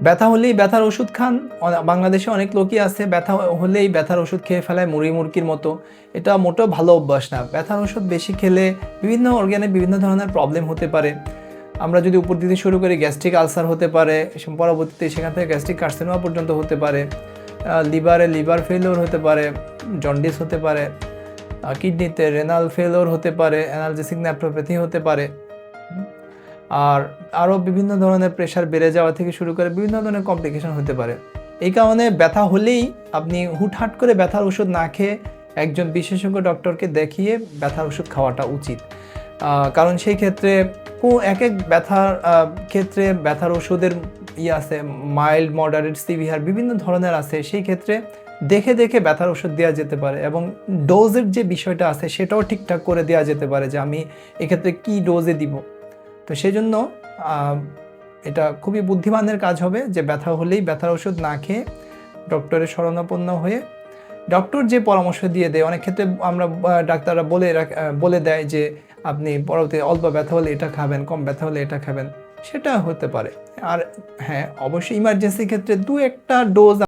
ব্যথা হলেই ব্যথার ওষুধ খান। বাংলাদেশে অনেক লোকই আছে ব্যথা হলেই ব্যথার ওষুধ খেয়ে ফেলায় মুরগির মতো। এটা মোটেও ভালো অভ্যাস না। ব্যথার ওষুধ বেশি খেলে বিভিন্ন অর্গানে বিভিন্ন ধরনের প্রবলেম হতে পারে। আমরা যদি উপর দিতে শুরু করি, গ্যাস্ট্রিক আলসার হতে পারে, পরবর্তীতে সেখান থেকে গ্যাস্ট্রিক কার্সিনোমা পর্যন্ত হতে পারে, লিভার ফেলিওর হতে পারে, জন্ডিস হতে পারে, কিডনিতে রেনাল ফেলিওর হতে পারে, অ্যানালজেসিক নেফ্রোপ্যাথি হতে পারে। আর আরও বিভিন্ন ধরনের প্রেশার বেড়ে যাওয়া থেকে শুরু করে বিভিন্ন ধরনের কমপ্লিকেশন হতে পারে। এই কারণে ব্যথা হলেই আপনি হুটহাট করে ব্যথার ওষুধ না খেয়ে একজন বিশেষজ্ঞ ডক্টরকে দেখিয়ে ব্যথার ওষুধ খাওয়াটা উচিত। কারণ সেই ক্ষেত্রে এক ব্যথার ক্ষেত্রে ব্যথার ওষুধের আছে, মাইল্ড, মডারেট, সিভিয়ার বিভিন্ন ধরনের আছে। সেই ক্ষেত্রে দেখে দেখে ব্যথার ওষুধ দেওয়া যেতে পারে এবং ডোজের যে বিষয়টা আছে সেটাও ঠিকঠাক করে দেওয়া যেতে পারে যে আমি এক্ষেত্রে কী ডোজে দিব। তো সেই জন্য এটা খুবই বুদ্ধিমানের কাজ হবে যে ব্যথা হলেই ব্যথার ওষুধ না খেয়ে ডক্টরের শরণাপন্ন হয়ে ডক্টর যে পরামর্শ দিয়ে দেয়, অনেক ক্ষেত্রে আমরা ডাক্তাররা বলে দেয় যে আপনি পরবর্তী অল্প ব্যথা হলে এটা খাবেন, কম ব্যথা হলে এটা খাবেন, সেটা হতে পারে। আর হ্যাঁ, অবশ্যই ইমার্জেন্সি ক্ষেত্রে 2-1টা ডোজ